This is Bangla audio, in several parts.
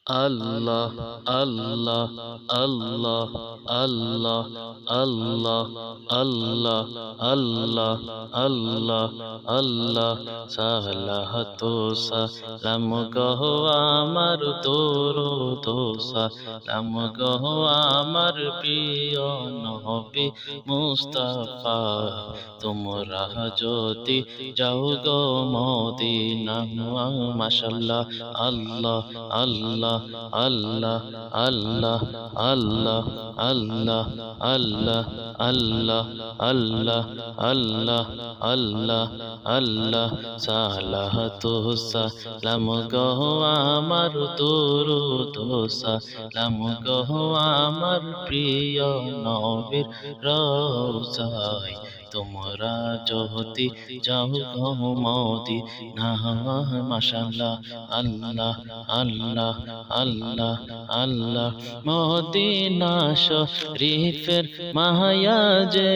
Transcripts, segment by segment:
আল্লাহ আল্লাহ আল্লাহ আল্লাহ আল্লাহ আল্লাহ আল্লাহ আল্লাহ আল্লাহ সালাতু সালাম গো আমার দরুদ সালাম গো আমার প্রিয় নবী মুস্তাফা তোমরা যদি যাও গো মদিনা মাশাআল্লাহ আল্লাহ আল্লাহ আল্লাহ আল্লাহ আল্লাহ আল্লাহ আল্লাহ আল্লাহ আল্লাহ আল্লাহ আল্লাহ আল্লাহ সালাতু সালাম গো আমার দরুদ সালাম গো আমার প্রিয় নবীর রওজায় তোমরা যদি যাও গো মদিনা মাশাআল্লাহ আল্লাহ আল্লাহ আল্লাহ আল্লাহ মদিনা শরীফের মায়া যে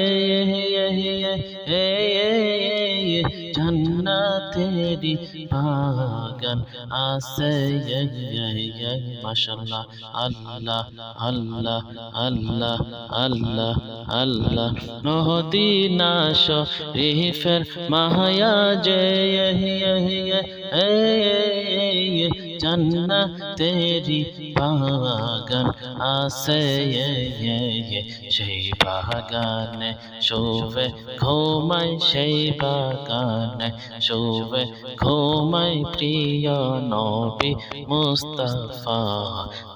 জান্নাতেরি বাগান আছে মাশাআল্লাহ আল্লাহ আল্লাহ আল্লাহ আল্লাহ আল্লাহ মদিনা শরীফের মায়া যে জান্নাতেরি বাগান আছে সেই বাগানে শোবে ঘুমাই সেই বাগানে শোবে ঘুমাই প্রিয় নবী মুস্তাফা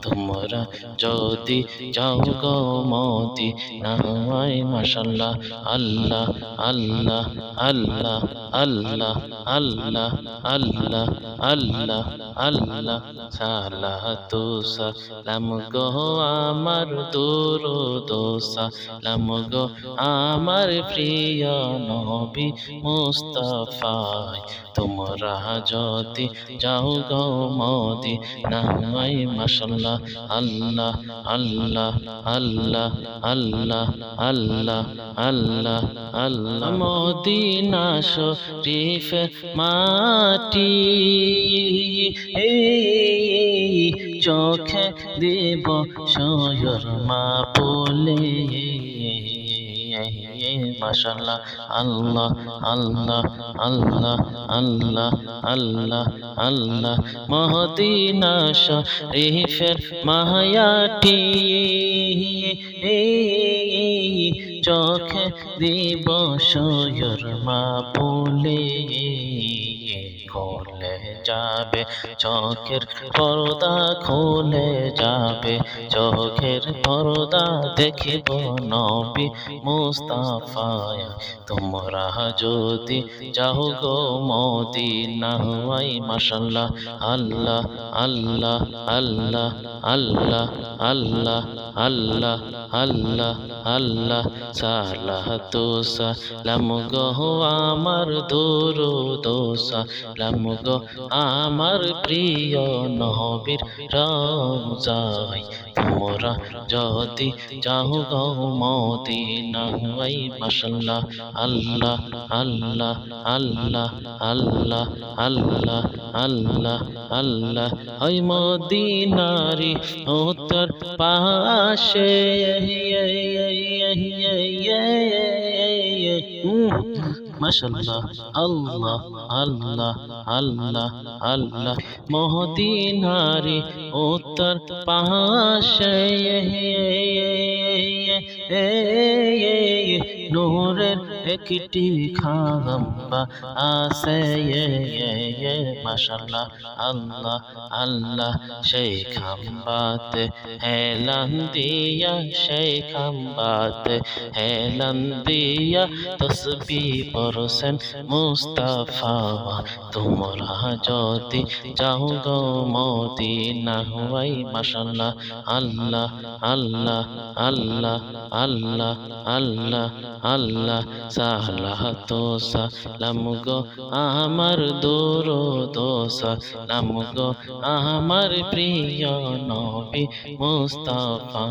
তোমরা যদি যাও গো মদিনায় মাশাআল্লাহ আল্লাহ আল্লাহ আল্লাহ আল্লাহ আল্লাহ আল্লাহ আল্লাহ আল্লাহ সালাতু সালাম গো আমার দরুদ সালাম গো আমার প্রিয় নবী মুস্তাফা তোমরা যদি যাও গো মদিনায় মাশাআল্লাহ আল্লাহ আল্লাহ আল্লাহ আল্লাহ আল্লাহ আল্লাহ আল্লাহ মদিনা শরীফের মাটি চোখে দেব সয়র মা বলে মাশাআল্লাহ আল্লাহ আল্লাহ আল্লাহ আল্লাহ আল্লাহ আল্লাহ মদিনা শরীফের মায়াটি চোখে দিব সয়র মা বলে খুলে যাবে চোখের পর্দা খুলে যাবে চোখের পর্দা দেখিব নবী মুস্তাফা তোমরা যদি যাও গো মদিনায় মাশাআল্লাহ আল্লাহ আল্লাহ আল্লাহ আল্লাহ আল্লাহ আল্লাহ আল্লাহ আল্লাহ সালাতু সালাম গো আমার দরুদ সালাম গো আমার প্রিয় নবীর রওজায় তোমরা যদি যাও গো মদিনায় মাশাআল্লাহ আল্লাহ আল্লাহ আল্লাহ আল্লাহ আল্লাহ আল্লাহ আল্লাহ ওই মদিনারি উত্তর পাশে মাশাআল্লাহ আল্লাহ আল্লাহ আল্লাহ আল্লাহ মদিনারি উত্তর পাশে নূরের একটি খাম্বা আছে মাশাআল্লাহ আল্লাহ আল্লাহ সেই খাম্বাতে হেলান দিয়া সেই খাম্বাতে হেলান দিয়া তসবিহ পড়ছেন মুস্তাফা তোমরা যদি যাও গো মদিনায় মাশাআল্লাহ আল্লাহ আল্লাহ আল্লাহ আল্লাহ আল্লাহ আল্লাহ সালাতু সালাম গো আমার দরুদ সালাম গো আমার প্রিয় নবী মুস্তাফা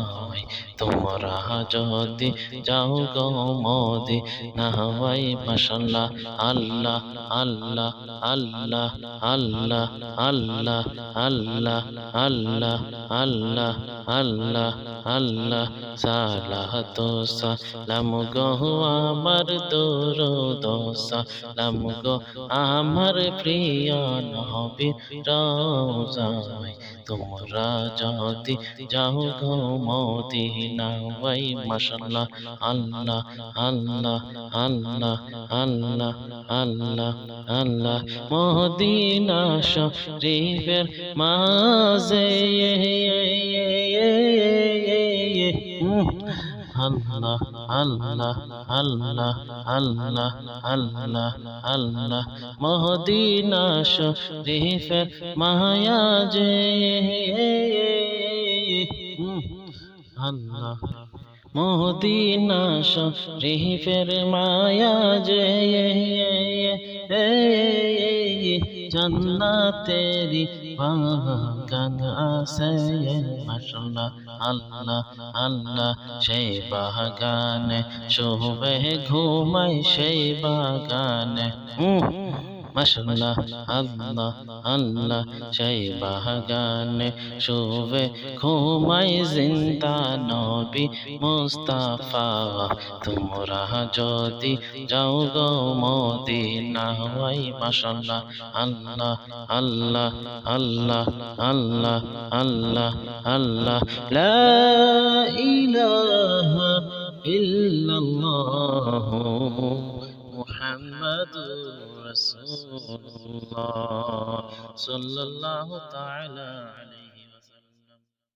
তোমরা যদি যাও গো মদিনায় মাশাআল্লাহ আল্লাহ আল্লাহ আল্লাহ আল্লাহ আল্লাহ আল্লাহ আল্লাহ আল্লাহ আল্লাহ আল্লাহ আল্লাহ সালাত ও সালাম গো আমার দরুদ ও সালাম গো আমার প্রিয় নবীর রওজায় তোমরা যদি যাও গো মদিনায় মাশাআল্লাহ আল্লাহ আল্লাহ আল্লাহ আল্লাহ আল্লাহ আল্লাহ মদিনা শরীফের মাঝে আল্লাহ আল্লাহ আল্লাহ আল্লাহ আল্লাহ আল্লাহ মদিনা শরীফের মায়া যে আল্লাহ মদিনা শরীফের মায়া যে জান্নাতেরি বাগান আছে মাশাআল্লাহ আল্লাহ আল্লাহ সেই বাগানে শোবে ঘুমাই সেই বাগানে মাশাআল্লাহ আল্লাহ আল্লাহ সেই বাগানে শোবে ঘুমাই জিন্দা নবী মুস্তাফা তোমরা যদি যাও গো মদিনায় মাশাআল্লাহ আল্লাহ আল্লাহ আল্লাহ আল্লাহ আল্লাহ আল্লাহ লা ইলাহা ইল্লাল্লাহ মুহাম্মাদুর রাসূলুল্লাহ সাল্লাল্লাহু তাআলা